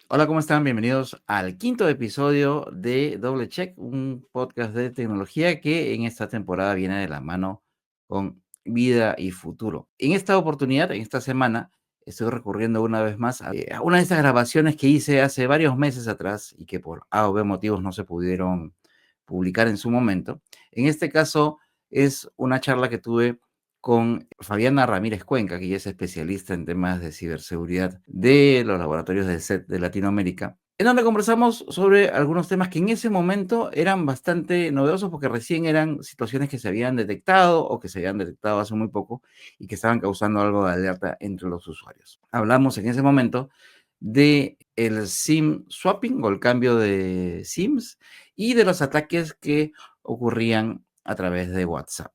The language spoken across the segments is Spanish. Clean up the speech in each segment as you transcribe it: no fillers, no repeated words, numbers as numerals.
Hola, ¿cómo están? Bienvenidos al quinto episodio de Doble Check, un podcast de tecnología que en esta temporada viene de la mano con vida y futuro. En esta oportunidad, en esta semana, estoy recurriendo una vez más a una de estas grabaciones que hice hace varios meses atrás y que por A o B motivos no se pudieron publicar en su momento. En este caso, es una charla que tuve con Fabiana Ramírez Cuenca, que ella es especialista en temas de ciberseguridad de los laboratorios de SET de Latinoamérica, en donde conversamos sobre algunos temas que en ese momento eran bastante novedosos porque recién eran situaciones que se habían detectado o que se habían detectado hace muy poco y que estaban causando algo de alerta entre los usuarios. Hablamos en ese momento de el SIM swapping o el cambio de SIMs y de los ataques que ocurrían a través de WhatsApp.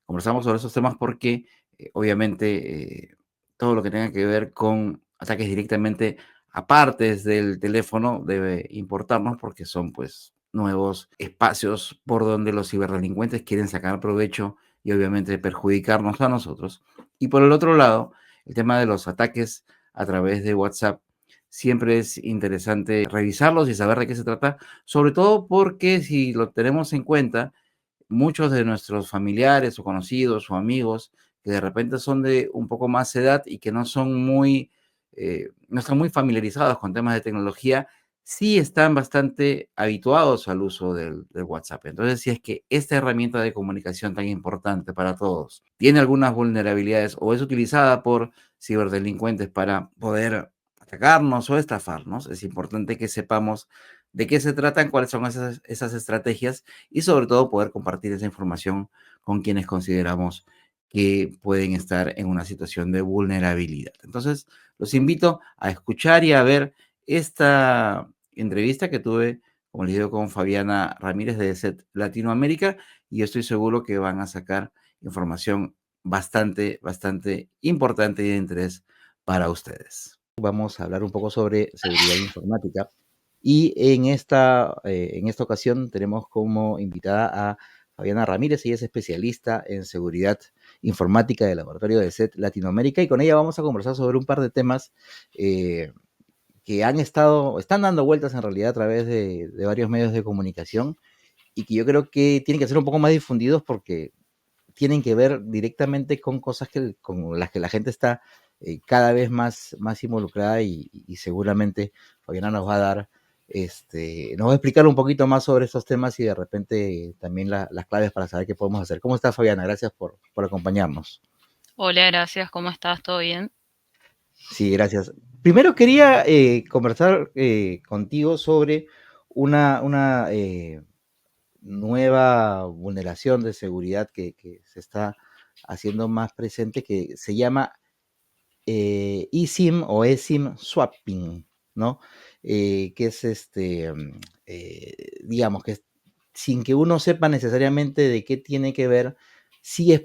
Conversamos sobre esos temas porque, obviamente, todo lo que tenga que ver con ataques directamente a partes del teléfono debe importarnos porque son, pues, nuevos espacios por donde los ciberdelincuentes quieren sacar provecho y, obviamente, perjudicarnos a nosotros. Y por el otro lado, el tema de los ataques a través de WhatsApp, siempre es interesante revisarlos y saber de qué se trata, sobre todo porque si lo tenemos en cuenta, muchos de nuestros familiares o conocidos o amigos que de repente son de un poco más edad y que no son muy, no están muy familiarizados con temas de tecnología, sí están bastante habituados al uso del WhatsApp. Entonces, si es que esta herramienta de comunicación tan importante para todos tiene algunas vulnerabilidades o es utilizada por ciberdelincuentes para poder atacarnos o estafarnos, es importante que sepamos de qué se tratan, cuáles son esas estrategias y sobre todo poder compartir esa información con quienes consideramos que pueden estar en una situación de vulnerabilidad. Entonces, los invito a escuchar y a ver esta entrevista que tuve, como les digo, con Fabiana Ramírez de SET Latinoamérica, y yo estoy seguro que van a sacar información bastante, bastante importante y de interés para ustedes. Vamos a hablar un poco sobre seguridad informática. Y en esta ocasión tenemos como invitada a Fabiana Ramírez. Ella es especialista en seguridad informática del laboratorio de SET Latinoamérica y con ella vamos a conversar sobre un par de temas eh, que están dando vueltas en realidad a través de varios medios de comunicación y que yo creo que tienen que ser un poco más difundidos porque tienen que ver directamente con cosas con las que la gente está cada vez más involucrada y seguramente Fabiana nos va a dar, nos va a explicar un poquito más sobre estos temas y de repente también las claves para saber qué podemos hacer. ¿Cómo estás, Fabiana? Gracias por acompañarnos. Hola, gracias, ¿cómo estás? ¿Todo bien? Sí, gracias. Primero quería conversar contigo sobre una nueva vulneración de seguridad que se está haciendo más presente, que se llama eSIM o eSIM swapping, ¿no? Que es digamos que sin que uno sepa necesariamente de qué tiene que ver, sí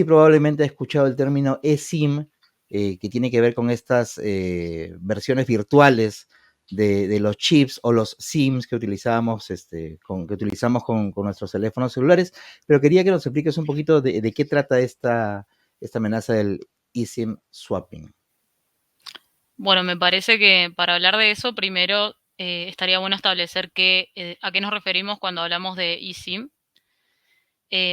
probablemente ha escuchado el término eSIM, que tiene que ver con estas versiones virtuales de los chips o los SIMs que utilizamos, que utilizamos con nuestros teléfonos celulares, pero quería que nos expliques un poquito de qué trata esta amenaza del eSIM swapping. Bueno, me parece que para hablar de eso, primero estaría bueno establecer a qué nos referimos cuando hablamos de eSIM.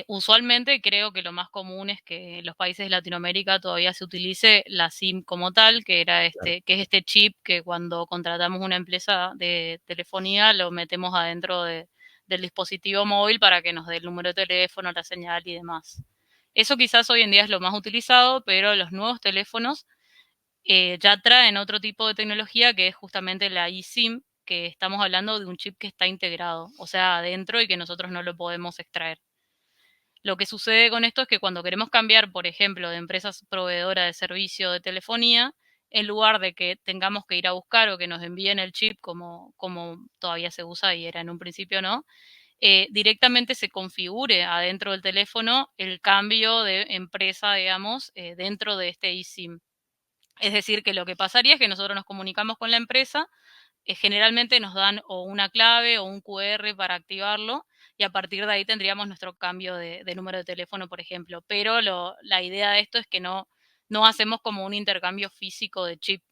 Usualmente creo que lo más común es que en los países de Latinoamérica todavía se utilice la SIM como tal, Claro. que es este chip que cuando contratamos una empresa de telefonía lo metemos adentro del dispositivo móvil para que nos dé el número de teléfono, la señal y demás. Eso quizás hoy en día es lo más utilizado, pero los nuevos teléfonos ya traen otro tipo de tecnología que es justamente la eSIM, que estamos hablando de un chip que está integrado, o sea, adentro y que nosotros no lo podemos extraer. Lo que sucede con esto es que cuando queremos cambiar, por ejemplo, de empresas proveedoras de servicio de telefonía, en lugar de que tengamos que ir a buscar o que nos envíen el chip como todavía se usa y era en un principio no, directamente se configure adentro del teléfono el cambio de empresa, digamos, dentro de este eSIM. Es decir, que lo que pasaría es que nosotros nos comunicamos con la empresa, generalmente nos dan o una clave o un QR para activarlo y a partir de ahí tendríamos nuestro cambio de número de teléfono, por ejemplo. Pero la idea de esto es que no hacemos como un intercambio físico de chip.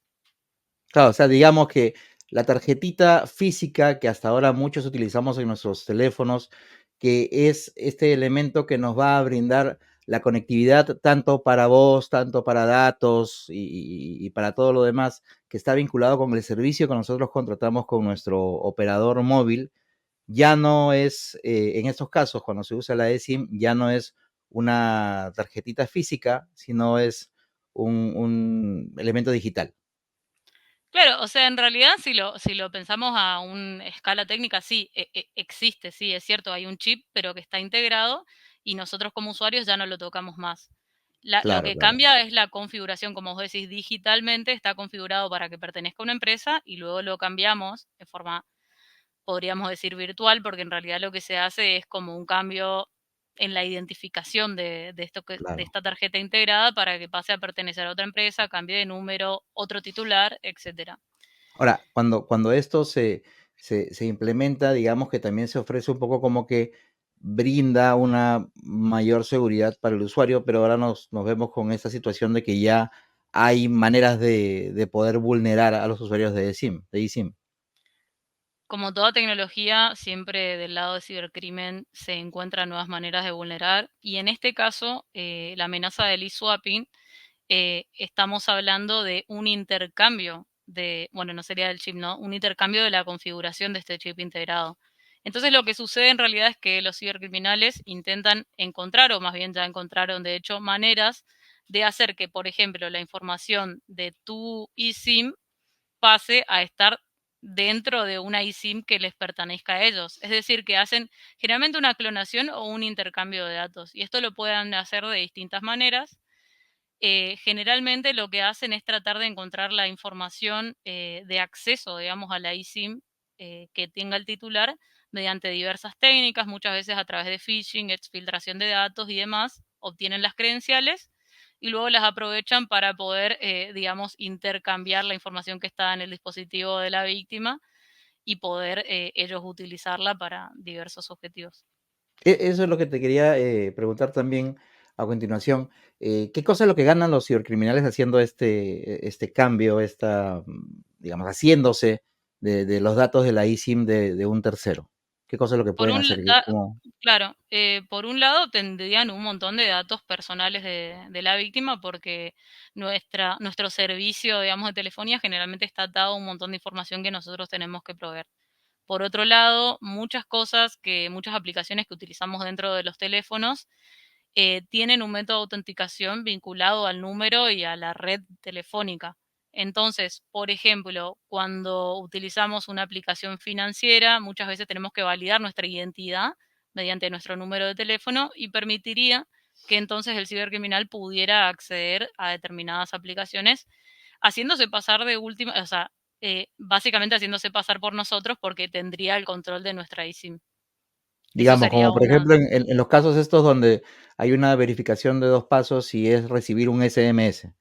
Claro, o sea, digamos que la tarjetita física que hasta ahora muchos utilizamos en nuestros teléfonos, que es este elemento que nos va a brindar la conectividad tanto para voz, tanto para datos y para todo lo demás, que está vinculado con el servicio que nosotros contratamos con nuestro operador móvil, ya no es, en estos casos, cuando se usa la eSIM, ya no es una tarjetita física, sino es un elemento digital. Claro, o sea, en realidad si lo pensamos a una escala técnica, sí, existe, sí, es cierto, hay un chip, pero que está integrado y nosotros como usuarios ya no lo tocamos más. Lo Claro, que claro. cambia es la configuración, como vos decís, digitalmente está configurado para que pertenezca a una empresa y luego lo cambiamos de forma, podríamos decir, virtual, porque en realidad lo que se hace es como un cambio en la identificación de Claro. esta tarjeta integrada para que pase a pertenecer a otra empresa, cambie de número, otro titular, etcétera. Ahora, cuando esto se implementa, digamos que también se ofrece un poco como que brinda una mayor seguridad para el usuario, pero ahora nos vemos con esta situación de que ya hay maneras de poder vulnerar a los usuarios de eSIM, de eSIM. Como toda tecnología, siempre del lado de cibercrimen se encuentran nuevas maneras de vulnerar y en este caso, la amenaza del e-swapping, estamos hablando de un intercambio de, bueno, no sería del chip, ¿no? Un intercambio de la configuración de este chip integrado. Entonces lo que sucede en realidad es que los cibercriminales intentan encontrar, o más bien ya encontraron de hecho, maneras de hacer que, por ejemplo, la información de tu eSIM pase a estar dentro de una eSIM que les pertenezca a ellos. Es decir, que hacen generalmente una clonación o un intercambio de datos. Y esto lo pueden hacer de distintas maneras. Generalmente lo que hacen es tratar de encontrar la información de acceso, digamos, a la eSIM que tenga el titular mediante diversas técnicas, muchas veces a través de phishing, exfiltración de datos y demás, obtienen las credenciales y luego las aprovechan para poder, digamos, intercambiar la información que está en el dispositivo de la víctima y poder ellos utilizarla para diversos objetivos. Eso es lo que te quería preguntar también a continuación. ¿Qué cosa es lo que ganan los cibercriminales haciendo este cambio, digamos, haciéndose de los datos de la eSIM de un tercero? ¿Qué cosa es lo que Por pueden un hacer? claro, por un lado tendrían un montón de datos personales de la víctima porque nuestro servicio, digamos, de telefonía generalmente está atado a un montón de información que nosotros tenemos que proveer. Por otro lado, muchas aplicaciones que utilizamos dentro de los teléfonos tienen un método de autenticación vinculado al número y a la red telefónica. Entonces, por ejemplo, cuando utilizamos una aplicación financiera, muchas veces tenemos que validar nuestra identidad mediante nuestro número de teléfono y permitiría que entonces el cibercriminal pudiera acceder a determinadas aplicaciones haciéndose pasar de última, o sea, básicamente haciéndose pasar por nosotros porque tendría el control de nuestra eSIM. Eso Digamos, sería como por una. ejemplo en los casos estos donde hay una verificación de 2 pasos y es recibir un SMS.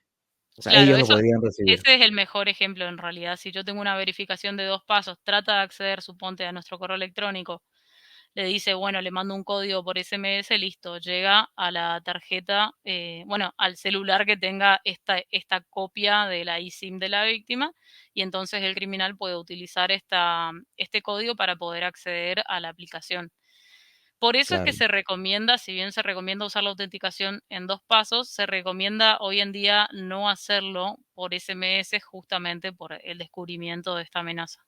O sea, Claro, ellos lo podrían recibir. ese es el mejor ejemplo en realidad. Si yo tengo una verificación de 2 pasos, trata de acceder, suponte, a nuestro correo electrónico, le dice, bueno, le mando un código por SMS, listo, llega a la tarjeta, bueno, al celular que tenga esta copia de la eSIM de la víctima, y entonces el criminal puede utilizar este código para poder acceder a la aplicación. Por eso es que Claro. se recomienda, si bien se recomienda usar la autenticación en 2 pasos, se recomienda hoy en día no hacerlo por SMS justamente por el descubrimiento de esta amenaza.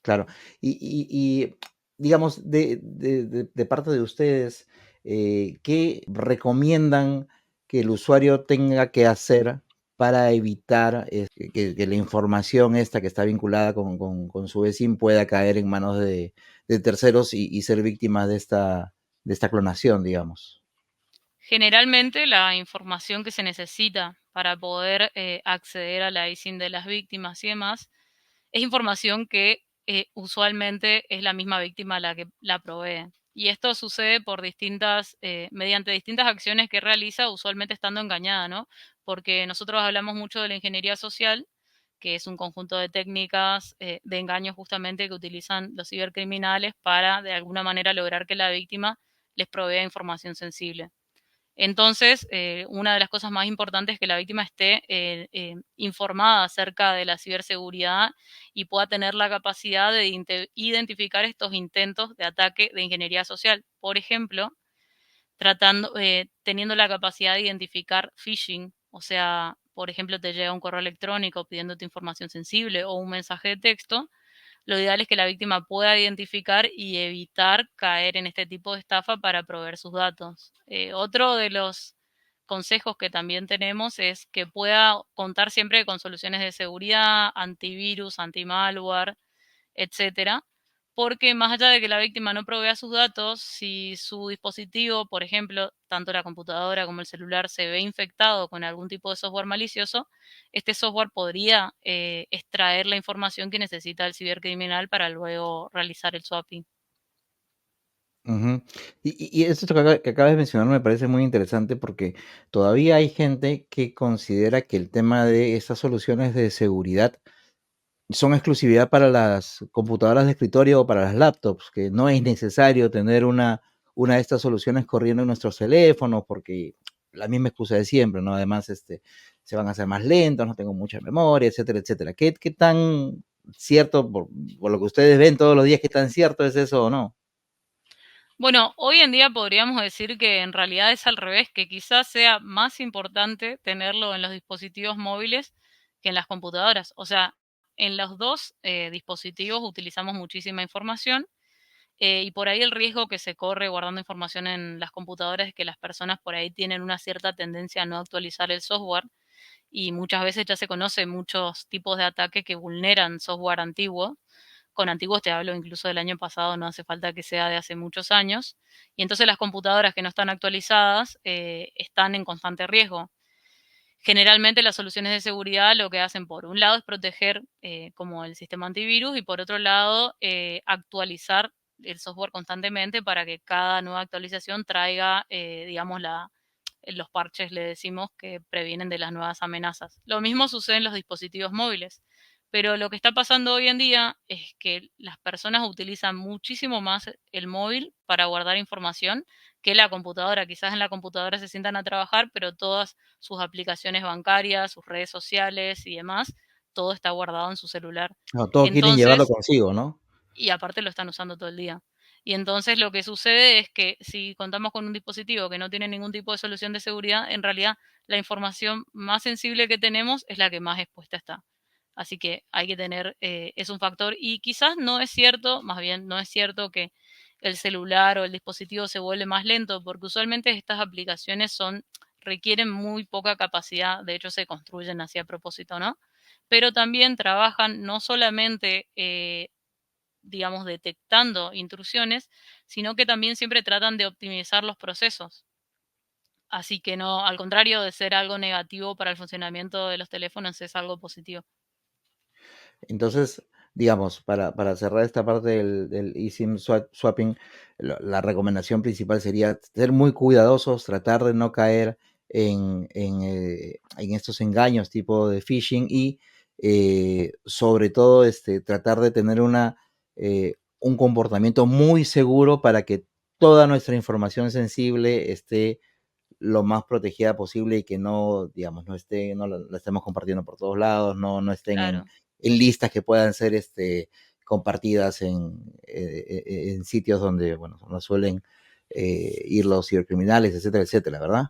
Claro. Y, digamos, de parte de ustedes, ¿qué recomiendan que el usuario tenga que hacer para evitar, que la información esta que está vinculada con su eSIM pueda caer en manos de terceros y ser víctima de esta clonación, digamos? Generalmente la información que se necesita para poder acceder a la eSIM de las víctimas y demás es información que usualmente es la misma víctima la que la provee. Y esto sucede mediante distintas acciones que realiza, usualmente estando engañada, ¿no? Porque nosotros hablamos mucho de la ingeniería social, que es un conjunto de técnicas de engaño justamente que utilizan los cibercriminales para de alguna manera lograr que la víctima les provea información sensible. Entonces, una de las cosas más importantes es que la víctima esté informada acerca de la ciberseguridad y pueda tener la capacidad de identificar estos intentos de ataque de ingeniería social. Por ejemplo, teniendo la capacidad de identificar phishing, o sea, por ejemplo, te llega un correo electrónico pidiéndote información sensible o un mensaje de texto, lo ideal es que la víctima pueda identificar y evitar caer en este tipo de estafa para proveer sus datos. Otro de los consejos que también tenemos es que pueda contar siempre con soluciones de seguridad, antivirus, antimalware, etcétera, porque más allá de que la víctima no provea sus datos, si su dispositivo, por ejemplo, tanto la computadora como el celular, se ve infectado con algún tipo de software malicioso, este software podría extraer la información que necesita el cibercriminal para luego realizar el swapping. Ujú. Y eso que acabas de mencionar me parece muy interesante porque todavía hay gente que considera que el tema de estas soluciones de seguridad son exclusividad para las computadoras de escritorio o para las laptops, que no es necesario tener una de estas soluciones corriendo en nuestros teléfonos, porque la misma excusa de siempre, ¿no? Además, se van a hacer más lentos, no tengo mucha memoria, etcétera, etcétera. ¿Qué tan cierto, por lo que ustedes ven todos los días, qué tan cierto es eso o no? Bueno, hoy en día podríamos decir que en realidad es al revés, que quizás sea más importante tenerlo en los dispositivos móviles que en las computadoras. O sea, en los dos dispositivos utilizamos muchísima información. Y por ahí el riesgo que se corre guardando información en las computadoras es que las personas por ahí tienen una cierta tendencia a no actualizar el software y muchas veces ya se conocen muchos tipos de ataques que vulneran software antiguo. Con antiguos te hablo incluso del año pasado, no hace falta que sea de hace muchos años. Y entonces las computadoras que no están actualizadas están en constante riesgo. Generalmente las soluciones de seguridad lo que hacen por un lado es proteger como el sistema antivirus y por otro lado actualizar el software constantemente para que cada nueva actualización traiga, digamos, los parches, le decimos, que previenen de las nuevas amenazas. Lo mismo sucede en los dispositivos móviles, pero lo que está pasando hoy en día es que las personas utilizan muchísimo más el móvil para guardar información que la computadora. Quizás en la computadora se sientan a trabajar, pero todas sus aplicaciones bancarias, sus redes sociales y demás, todo está guardado en su celular. No, todos quieren llevarlo Entonces, consigo, ¿no? y aparte lo están usando todo el día. Y entonces lo que sucede es que si contamos con un dispositivo que no tiene ningún tipo de solución de seguridad, en realidad la información más sensible que tenemos es la que más expuesta está. Así que hay que tener, es un factor y quizás no es cierto, más bien no es cierto que el celular o el dispositivo se vuelve más lento, porque usualmente estas aplicaciones requieren muy poca capacidad, de hecho se construyen así a propósito, ¿no? Pero también trabajan no solamente digamos, detectando intrusiones, sino que también siempre tratan de optimizar los procesos. Así que no, al contrario de ser algo negativo para el funcionamiento de los teléfonos, es algo positivo. Entonces, digamos, para cerrar esta parte del eSIM swapping, la recomendación principal sería ser muy cuidadosos, tratar de no caer en estos engaños tipo de phishing y sobre todo tratar de tener un comportamiento muy seguro para que toda nuestra información sensible esté lo más protegida posible y que no, digamos, no la estemos compartiendo por todos lados, no estén Claro. en listas que puedan ser compartidas en sitios donde, bueno, no suelen ir los cibercriminales, etcétera, etcétera, ¿verdad?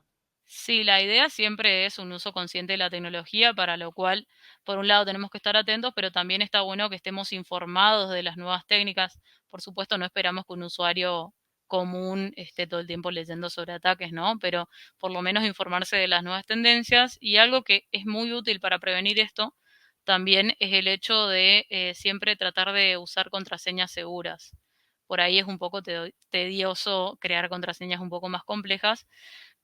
Sí, la idea siempre es un uso consciente de la tecnología, para lo cual, por un lado, tenemos que estar atentos, pero también está bueno que estemos informados de las nuevas técnicas. Por supuesto, no esperamos que un usuario común esté todo el tiempo leyendo sobre ataques, ¿no? Pero por lo menos informarse de las nuevas tendencias y algo que es muy útil para prevenir esto también es el hecho de siempre tratar de usar contraseñas seguras. Por ahí es un poco tedioso crear contraseñas un poco más complejas,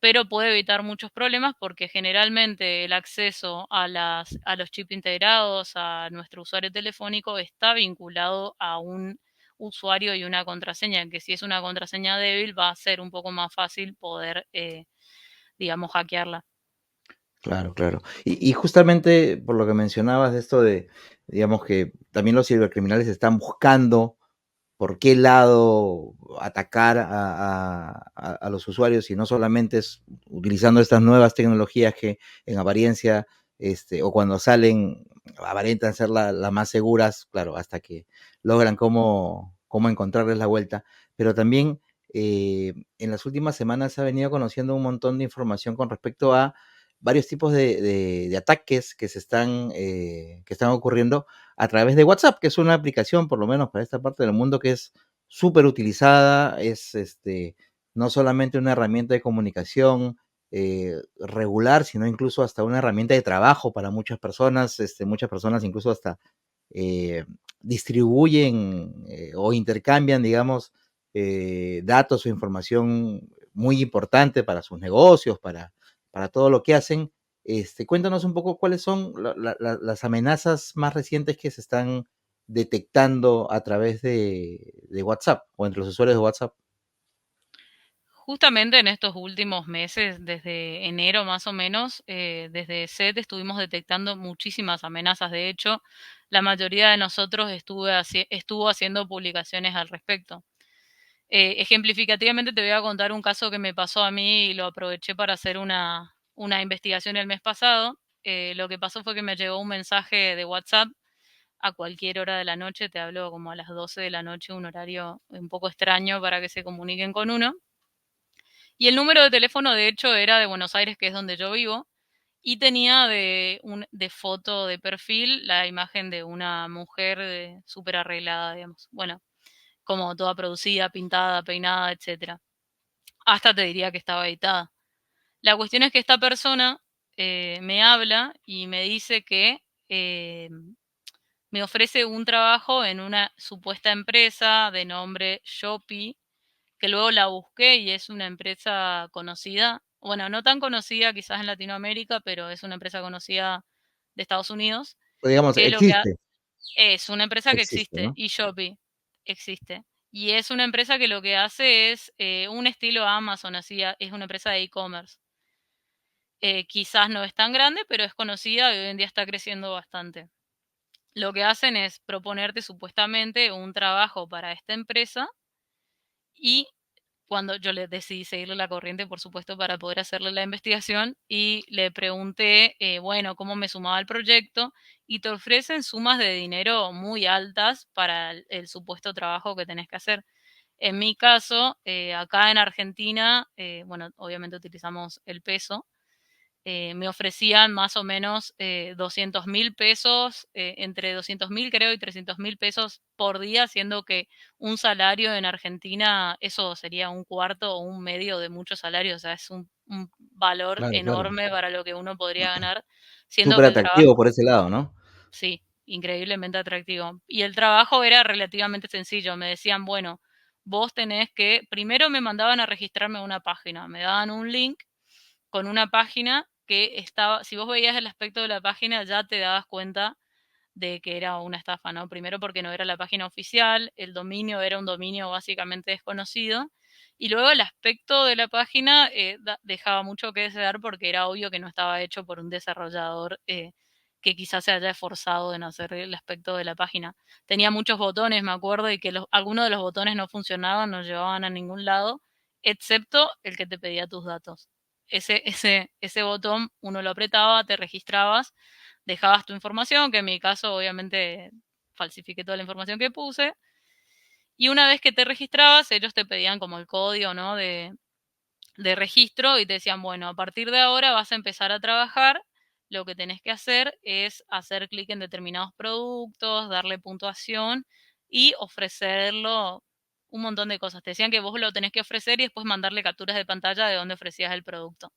pero puede evitar muchos problemas porque generalmente el acceso a los chips integrados, a nuestro usuario telefónico, está vinculado a un usuario y una contraseña, que si es una contraseña débil va a ser un poco más fácil poder, digamos, hackearla. Claro, claro. Y justamente por lo que mencionabas de esto de, digamos que también los cibercriminales están buscando por qué lado atacar a los usuarios y no solamente es utilizando estas nuevas tecnologías que en apariencia, o cuando salen, aparentan ser las más seguras, claro, hasta que logran cómo encontrarles la vuelta, pero también en las últimas semanas se ha venido conociendo un montón de información con respecto a varios tipos de ataques que están ocurriendo a través de WhatsApp, que es una aplicación, por lo menos para esta parte del mundo, que es súper utilizada, es no solamente una herramienta de comunicación regular, sino incluso hasta una herramienta de trabajo para muchas personas incluso hasta eh, distribuyen o intercambian, digamos, datos o información muy importante para sus negocios, para todo lo que hacen. Cuéntanos un poco cuáles son las amenazas más recientes que se están detectando a través de WhatsApp o entre los usuarios de WhatsApp. Justamente en estos últimos meses, desde enero más o menos, desde SET estuvimos detectando muchísimas amenazas. De hecho, la mayoría de nosotros estuvo haciendo publicaciones al respecto. Ejemplificativamente te voy a contar un caso que me pasó a mí y lo aproveché para hacer una investigación el mes pasado. Lo que pasó fue que me llegó un mensaje de WhatsApp a cualquier hora de la noche, te hablo como a las 12 de la noche, un horario un poco extraño para que se comuniquen con uno. Y el número de teléfono, de hecho, era de Buenos Aires, que es donde yo vivo, y tenía de foto de perfil la imagen de una mujer súper arreglada, digamos. Bueno, como toda producida, pintada, peinada, etcétera. Hasta te diría que estaba editada. La cuestión es que esta persona me habla y me dice que eh, me ofrece un trabajo en una supuesta empresa de nombre Shopee, que luego la busqué y es una empresa conocida, bueno, no tan conocida quizás en Latinoamérica, pero es una empresa conocida de Estados Unidos, Pues digamos, que es una empresa que existe, existe, ¿no? y Shopee existe. Y es una empresa que lo que hace es un estilo Amazon, así, es una empresa de e-commerce. Quizás no es tan grande, pero es conocida y hoy en día está creciendo bastante. Lo que hacen es proponerte supuestamente un trabajo para esta empresa y cuando yo le decidí seguirle la corriente, por supuesto, para poder hacerle la investigación y le pregunté, bueno, cómo me sumaba al proyecto y te ofrecen sumas de dinero muy altas para el supuesto trabajo que tenés que hacer. En mi caso, acá en Argentina, bueno, obviamente utilizamos el peso, me ofrecían más o menos 200.000 pesos, entre 200.000 creo y 300.000 pesos por día, siendo que un salario en Argentina, eso sería un cuarto o un medio de muchos salarios, o sea, es un valor Claro, claro. enorme para lo que uno podría ganar, siendo Súper que el trabajo, atractivo por ese lado, ¿no? sí, increíblemente atractivo. Y el trabajo era relativamente sencillo, me decían, bueno, vos tenés que, primero me mandaban a registrarme a una página, me daban un link con una página que estaba, si vos veías el aspecto de la página ya te dabas cuenta de que era una estafa, ¿no? Primero porque no era la página oficial, el dominio era un dominio básicamente desconocido, y luego el aspecto de la página dejaba mucho que desear porque era obvio que no estaba hecho por un desarrollador que quizás se haya esforzado en hacer el aspecto de la página. Tenía muchos botones, me acuerdo, y que algunos de los botones no funcionaban, no llevaban a ningún lado, excepto el que te pedía tus datos. Ese botón uno lo apretaba, te registrabas, dejabas tu información, que en mi caso obviamente falsifiqué toda la información que puse, y una vez que te registrabas, ellos te pedían como el código, ¿no? de registro y te decían, bueno, a partir de ahora vas a empezar a trabajar, lo que tenés que hacer es hacer clic en determinados productos, darle puntuación y ofrecerlo un montón de cosas. Te decían que vos lo tenés que ofrecer y después mandarle capturas de pantalla de dónde ofrecías el producto.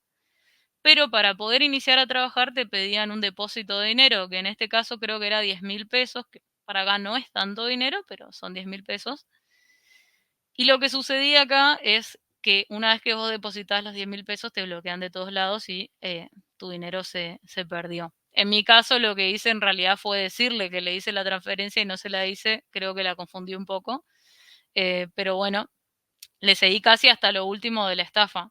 Pero para poder iniciar a trabajar te pedían un depósito de dinero, que en este caso creo que era 10.000 pesos, que para acá no es tanto dinero, pero son 10.000 pesos. Y lo que sucedía acá es que una vez que vos depositas los 10.000 pesos te bloquean de todos lados y tu dinero se perdió. En mi caso lo que hice en realidad fue decirle que le hice la transferencia y no se la hice, creo que la confundí un poco, pero bueno, le seguí casi hasta lo último de la estafa.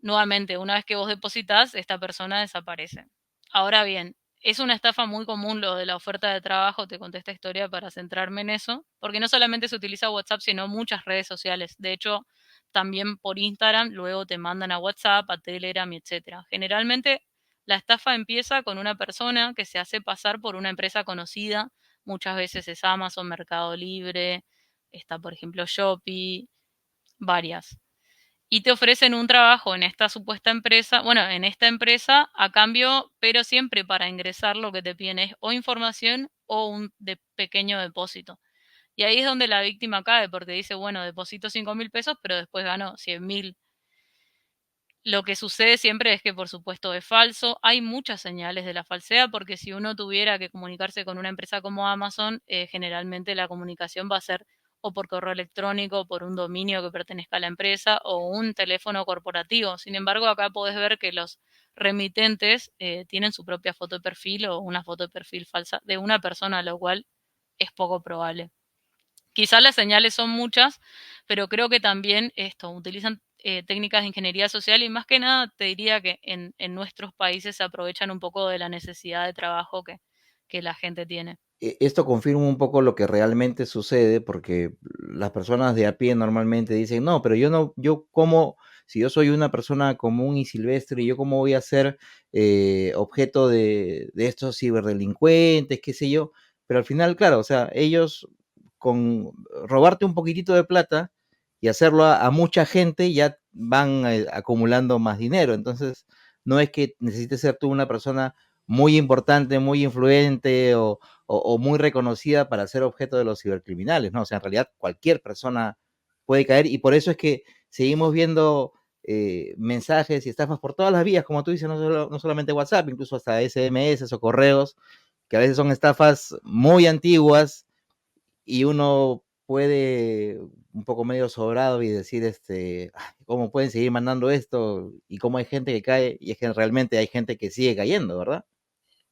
nuevamente, una vez que vos depositas, esta persona desaparece. Ahora bien, es una estafa muy común lo de la oferta de trabajo, te conté esta historia para centrarme en eso, porque no solamente se utiliza WhatsApp, sino muchas redes sociales. De hecho, también por Instagram, luego te mandan a WhatsApp, a Telegram, etcétera. Generalmente la estafa empieza con una persona que se hace pasar por una empresa conocida, muchas veces es Amazon, Mercado Libre, está por ejemplo Shopee, varias. Y te ofrecen un trabajo en esta supuesta empresa, bueno, en esta empresa a cambio, pero siempre para ingresar lo que te piden es o información o un pequeño depósito. Y ahí es donde la víctima cae, porque dice, bueno, deposito 5.000 pesos, pero después gano 100.000. Lo que sucede siempre es que, por supuesto, es falso. Hay muchas señales de la falsedad, porque si uno tuviera que comunicarse con una empresa como Amazon, generalmente la comunicación va a ser o por correo electrónico, o por un dominio que pertenezca a la empresa, o un teléfono corporativo. Sin embargo, acá podés ver que los remitentes tienen su propia foto de perfil o una foto de perfil falsa de una persona, lo cual es poco probable. Quizás las señales son muchas, pero creo que también esto, utilizan técnicas de ingeniería social y más que nada te diría que en nuestros países se aprovechan un poco de la necesidad de trabajo que la gente tiene. Esto confirma un poco lo que realmente sucede, porque las personas de a pie normalmente dicen, no, pero yo no, yo como, si yo soy una persona común y silvestre, yo cómo voy a ser objeto de estos ciberdelincuentes, qué sé yo, pero al final, claro, o sea, ellos con robarte un poquitito de plata y hacerlo a mucha gente ya van acumulando más dinero, entonces no es que necesites ser tú una persona muy importante, muy influente o muy reconocida para ser objeto de los cibercriminales, ¿no? O sea, en realidad cualquier persona puede caer y por eso es que seguimos viendo mensajes y estafas por todas las vías, como tú dices, no solamente WhatsApp, incluso hasta SMS o correos, que a veces son estafas muy antiguas y uno puede un poco medio sobrado y decir, ¿cómo pueden seguir mandando esto? Y cómo hay gente que cae, y es que realmente hay gente que sigue cayendo, ¿verdad?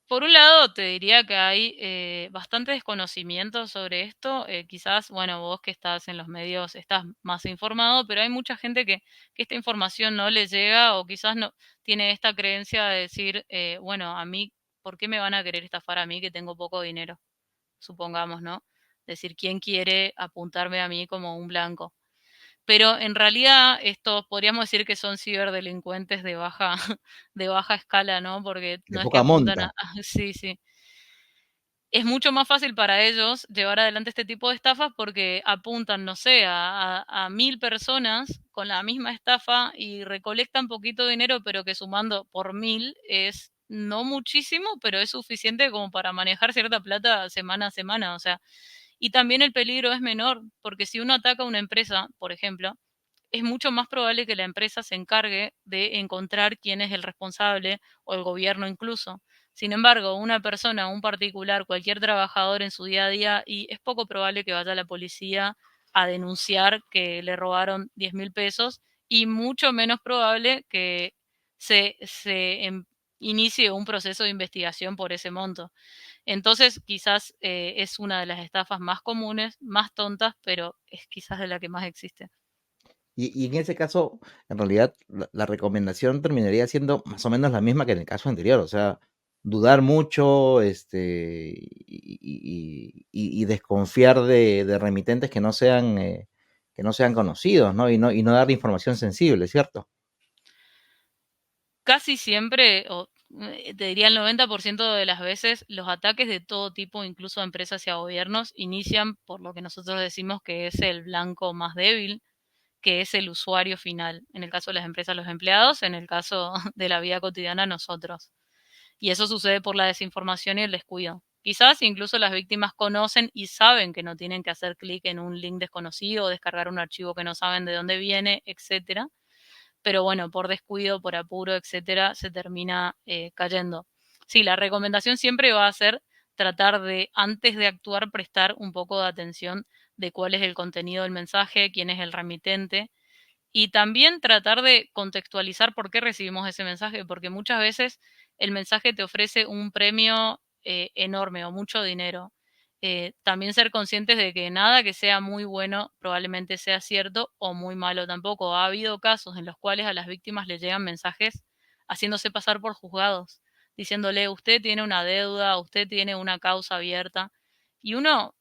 Por un lado, te diría que hay bastante desconocimiento sobre esto. Quizás, bueno, vos que estás en los medios estás más informado, pero hay mucha gente que esta información no le llega o quizás no tiene esta creencia de decir, bueno, a mí, ¿por qué me van a querer estafar a mí que tengo poco dinero? Supongamos, ¿no? Decir, ¿quién quiere apuntarme a mí como un blanco? Pero en realidad estos podríamos decir que son ciberdelincuentes de baja, de baja escala, ¿no? Porque De no es que poca apuntan monta. a sí, sí. Es mucho más fácil para ellos llevar adelante este tipo de estafas porque apuntan, no sé, a 1.000 personas con la misma estafa y recolectan poquito dinero, pero que sumando por 1.000 es no muchísimo, pero es suficiente como para manejar cierta plata semana a semana. O sea, y también el peligro es menor, porque si uno ataca a una empresa, por ejemplo, es mucho más probable que la empresa se encargue de encontrar quién es el responsable o el gobierno incluso. Sin embargo, una persona, un particular, cualquier trabajador en su día a día, y es poco probable que vaya a la policía a denunciar que le robaron 10.000 pesos y mucho menos probable que se inicie un proceso de investigación por ese monto. Entonces, quizás es una de las estafas más comunes, más tontas, pero es quizás de la que más existe. Y en ese caso, en realidad, la recomendación terminaría siendo más o menos la misma que en el caso anterior, o sea, dudar mucho, y desconfiar de remitentes que no sean conocidos, ¿no? Y no dar información sensible, ¿cierto? Casi siempre, o te diría el 90% de las veces, los ataques de todo tipo, incluso a empresas y a gobiernos, inician por lo que nosotros decimos que es el blanco más débil, que es el usuario final. En el caso de las empresas, los empleados, en el caso de la vida cotidiana, nosotros. Y eso sucede por la desinformación y el descuido. Quizás incluso las víctimas conocen y saben que no tienen que hacer clic en un link desconocido o descargar un archivo que no saben de dónde viene, etcétera, pero bueno, por descuido, por apuro, etcétera, se termina cayendo. Sí, la recomendación siempre va a ser tratar de, antes de actuar, prestar un poco de atención de cuál es el contenido del mensaje, quién es el remitente, y también tratar de contextualizar por qué recibimos ese mensaje, porque muchas veces el mensaje te ofrece un premio enorme o mucho dinero. también ser conscientes de que nada que sea muy bueno probablemente sea cierto o muy malo tampoco. Ha habido casos en los cuales a las víctimas les llegan mensajes haciéndose pasar por juzgados, diciéndole, usted tiene una deuda, usted tiene una causa abierta. Y uno,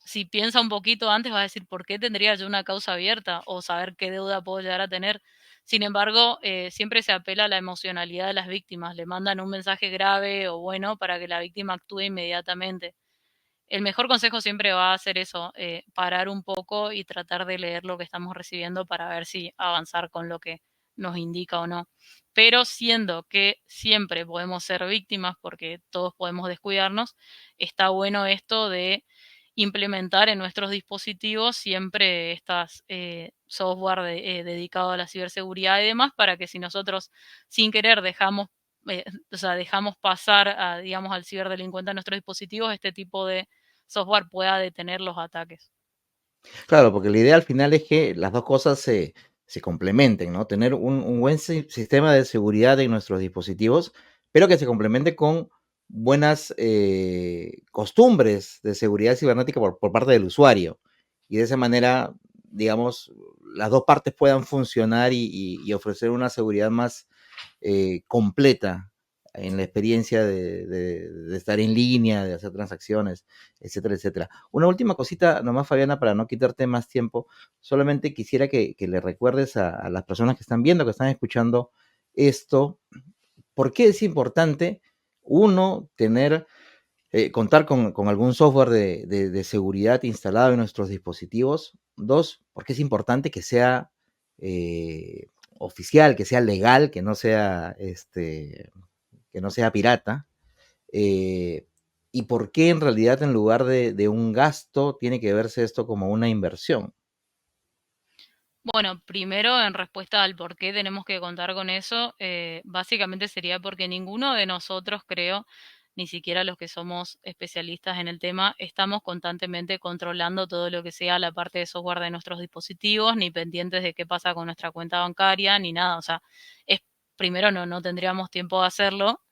si piensa un poquito antes, va a decir, ¿por qué tendría yo una causa abierta? O saber qué deuda puedo llegar a tener. Sin embargo, siempre se apela a la emocionalidad de las víctimas. Le mandan un mensaje grave o bueno para que la víctima actúe inmediatamente. El mejor consejo siempre va a ser eso, parar un poco y tratar de leer lo que estamos recibiendo para ver si avanzar con lo que nos indica o no. Pero siendo que siempre podemos ser víctimas porque todos podemos descuidarnos, está bueno esto de implementar en nuestros dispositivos siempre estas software dedicados a la ciberseguridad y demás para que si nosotros sin querer o sea, dejamos pasar a, digamos, al ciberdelincuente a nuestros dispositivos, este tipo de software pueda detener los ataques. Claro, porque la idea al final es que las dos cosas se complementen, ¿no? Tener un buen sistema de seguridad en nuestros dispositivos, pero que se complemente con buenas costumbres de seguridad cibernética por parte del usuario. Y de esa manera, digamos, las dos partes puedan funcionar y ofrecer una seguridad más completa en la experiencia de estar en línea, de hacer transacciones, etcétera, etcétera. Una última cosita, nomás Fabiana, para no quitarte más tiempo, solamente quisiera que le recuerdes a las personas que están viendo, que están escuchando esto, por qué es importante, uno, contar con algún software de seguridad instalado en nuestros dispositivos. Dos, porque es importante que sea oficial, que sea legal, que no sea pirata. eh, y por qué en realidad en lugar de un gasto tiene que verse esto como una inversión. Bueno, primero en respuesta al por qué tenemos que contar con eso, básicamente sería porque ninguno de nosotros, creo, ni siquiera los que somos especialistas en el tema, estamos constantemente controlando todo lo que sea la parte de software de nuestros dispositivos, ni pendientes de qué pasa con nuestra cuenta bancaria, ni nada. O sea, es primero no tendríamos tiempo de hacerlo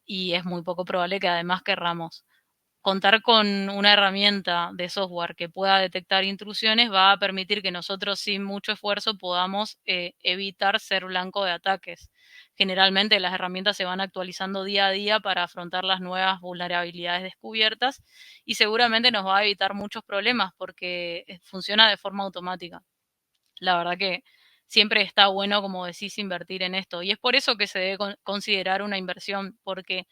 y es muy poco probable que además querramos. Contar con una herramienta de software que pueda detectar intrusiones va a permitir que nosotros sin mucho esfuerzo podamos evitar ser blanco de ataques. Generalmente las herramientas se van actualizando día a día para afrontar las nuevas vulnerabilidades descubiertas y seguramente nos va a evitar muchos problemas porque funciona de forma automática. La verdad que siempre está bueno, como decís, invertir en esto y es por eso que se debe considerar una inversión porque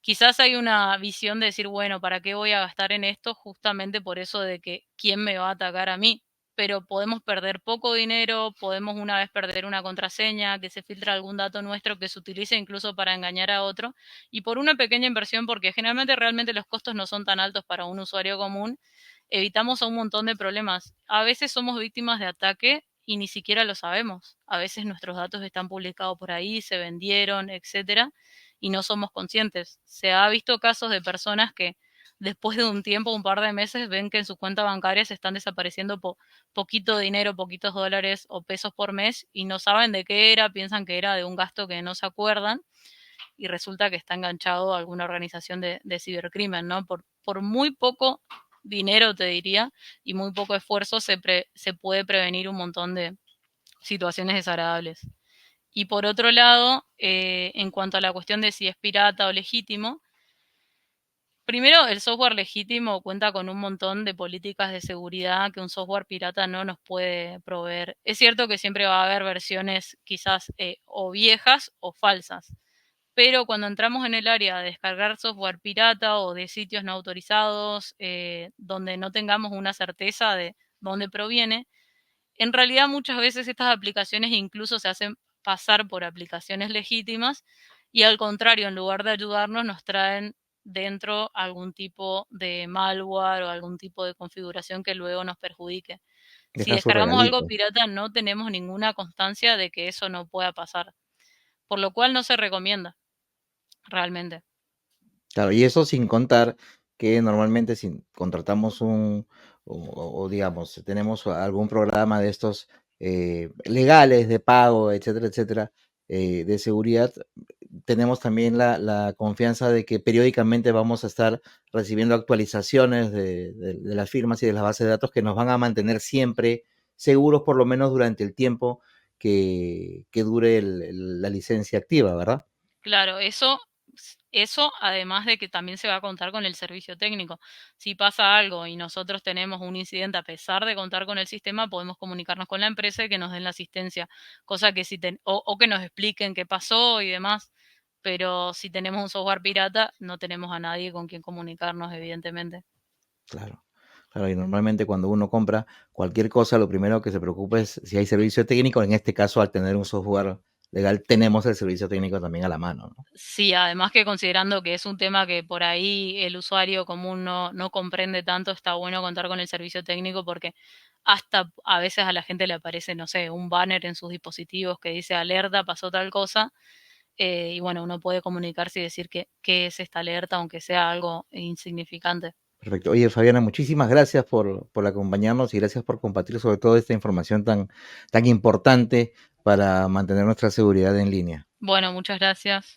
quizás hay una visión de decir, bueno, ¿para qué voy a gastar en esto? Justamente por eso de que quién me va a atacar a mí. Pero podemos perder poco dinero, podemos una vez perder una contraseña, que se filtra algún dato nuestro que se utilice incluso para engañar a otro. Y por una pequeña inversión, porque generalmente realmente los costos no son tan altos para un usuario común, evitamos un montón de problemas. A veces somos víctimas de ataque y ni siquiera lo sabemos. A veces nuestros datos están publicados por ahí, se vendieron, etcétera y no somos conscientes. Se ha visto casos de personas que después de un tiempo, un par de meses, ven que en su cuenta bancaria se están desapareciendo poquito dinero, poquitos dólares o pesos por mes y no saben de qué era, piensan que era de un gasto que no se acuerdan y resulta que está enganchado a alguna organización de cibercrimen, ¿no? Por muy poco dinero, te diría, y muy poco esfuerzo se puede prevenir un montón de situaciones desagradables. Y por otro lado, en cuanto a la cuestión de si es pirata o legítimo, primero el software legítimo cuenta con un montón de políticas de seguridad que un software pirata no nos puede proveer. Es cierto que siempre va a haber versiones quizás o viejas o falsas, pero cuando entramos en el área de descargar software pirata o de sitios no autorizados, donde no tengamos una certeza de dónde proviene, en realidad muchas veces estas aplicaciones incluso se hacen pasar por aplicaciones legítimas y al contrario, en lugar de ayudarnos, nos traen dentro algún tipo de malware o algún tipo de configuración que luego nos perjudique. Si Dejan sus descargamos algo regalitos. pirata no tenemos ninguna constancia de que eso no pueda pasar, por lo cual no se recomienda realmente. Claro, y eso sin contar que normalmente si contratamos o digamos, tenemos algún programa de estos legales de pago, etcétera, etcétera, de seguridad, tenemos también la confianza de que periódicamente vamos a estar recibiendo actualizaciones de las firmas y de las bases de datos que nos van a mantener siempre seguros, por lo menos durante el tiempo que dure la licencia activa, ¿verdad? Claro, eso además de que también se va a contar con el servicio técnico. Si pasa algo y nosotros tenemos un incidente a pesar de contar con el sistema, podemos comunicarnos con la empresa y que nos den la asistencia, cosa que o que nos expliquen qué pasó y demás. Pero si tenemos un software pirata, no tenemos a nadie con quien comunicarnos, evidentemente. Claro, claro, y normalmente cuando uno compra cualquier cosa, lo primero que se preocupa es si hay servicio técnico. En este caso, al tener un software legal, tenemos el servicio técnico también a la mano, ¿no? Sí, además que considerando que es un tema que por ahí el usuario común no comprende tanto, está bueno contar con el servicio técnico porque hasta a veces a la gente le aparece, no sé, un banner en sus dispositivos que dice alerta, pasó tal cosa, y bueno, uno puede comunicarse y decir qué es esta alerta, aunque sea algo insignificante. Perfecto. Oye, Fabiana, muchísimas gracias por acompañarnos y gracias por compartir sobre todo esta información tan importante para mantener nuestra seguridad en línea. Bueno, muchas gracias.